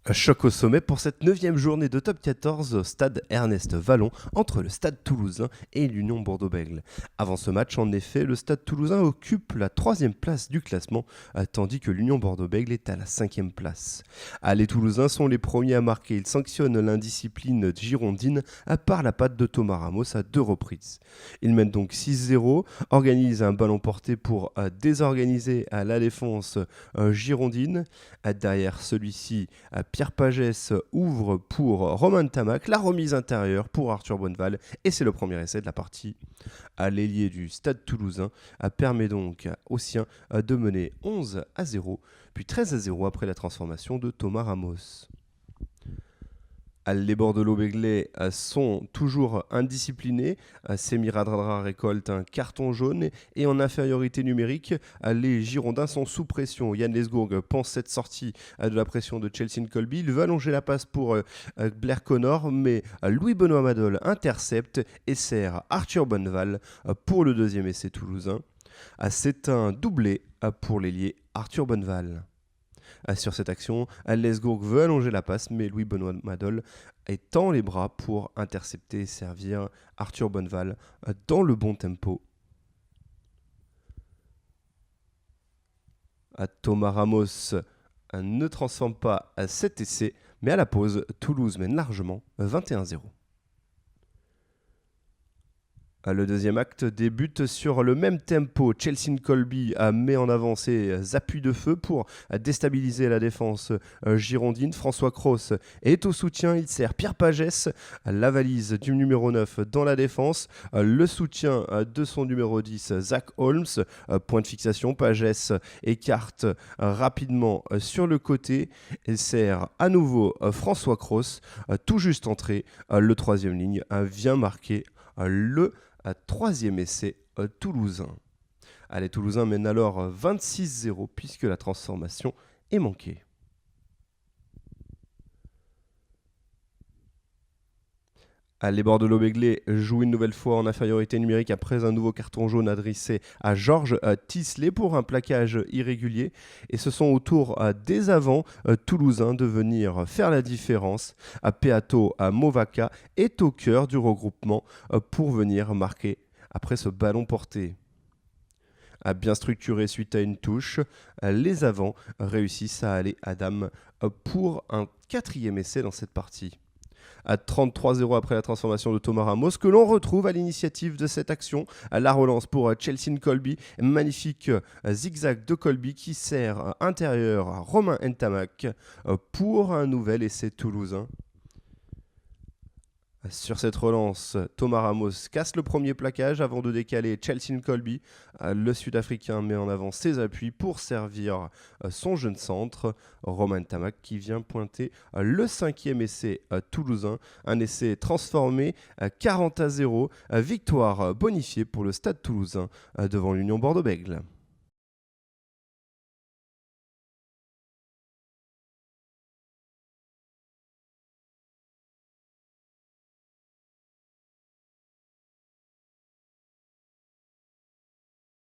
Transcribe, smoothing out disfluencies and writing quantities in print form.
Un choc au sommet pour cette 9e journée de top 14 au stade Ernest Vallon entre le stade toulousain et l'Union Bordeaux-Bègles. Avant ce match, en effet, le stade toulousain occupe la 3e place du classement, tandis que l'Union Bordeaux-Bègles est à la 5e place. Les Toulousains sont les premiers à marquer. Ils sanctionnent l'indiscipline girondine par la patte de Thomas Ramos à 2 reprises. Ils mènent donc 6-0, organisent un ballon porté pour désorganiser la défense girondine. Derrière celui-ci, Pierre Pagès ouvre pour Romain Ntamak, la remise intérieure pour Arthur Bonneval, et c'est le premier essai de la partie. L'ailier du stade toulousain permet donc aux siens de mener 11-0, puis 13-0 après la transformation de Thomas Ramos. Les Bordelais sont toujours indisciplinés. Semir Radradra récolte un carton jaune et en infériorité numérique, les Girondins sont sous pression. Yann Lesgourg pense cette sortie de la pression de Chelsea Colby. Il veut allonger la passe pour Blair Connor, mais Louis-Benoît Madol intercepte et sert Arthur Bonneval pour le deuxième essai toulousain. C'est un doublé pour l'ailier Arthur Bonneval. Sur cette action, Lesgourg veut allonger la passe, mais Louis-Benoît Madol tend les bras pour intercepter et servir Arthur Bonneval dans le bon tempo. Thomas Ramos ne transforme pas cet essai, mais à la pause, Toulouse mène largement 21-0. Le deuxième acte débute sur le même tempo. Chelsea Colby met en avant ses appuis de feu pour déstabiliser la défense girondine. François Cros est au soutien. Il sert Pierre Pagès, la valise du numéro 9 dans la défense. Le soutien de son numéro 10, Zach Holmes. Point de fixation, Pagès écarte rapidement sur le côté et sert à nouveau François Cros. Tout juste entré, le troisième ligne vient marquer le troisième essai toulousain. Les Toulousains mènent alors 26-0 puisque la transformation est manquée. Les Bordelais jouent une nouvelle fois en infériorité numérique après un nouveau carton jaune adressé à Georges Tisley pour un plaquage irrégulier. Et ce sont au tour des avants toulousains de venir faire la différence. Peato Movaca est au cœur du regroupement pour venir marquer après ce ballon porté. Bien structuré suite à une touche, les avants réussissent à aller à dame pour un 4e essai dans cette partie. À 33-0 après la transformation de Thomas Ramos, que l'on retrouve à l'initiative de cette action. La relance pour Chelsea Colby, magnifique zigzag de Colby qui sert intérieur à Romain Ntamak pour un nouvel essai toulousain. Sur cette relance, Thomas Ramos casse le premier plaquage avant de décaler Chelsea Colby. Le Sud-Africain met en avant ses appuis pour servir son jeune centre, Romain Ntamak, qui vient pointer le 5e essai toulousain. Un essai transformé 40-0, victoire bonifiée pour le Stade toulousain devant l'Union Bordeaux-Bègles.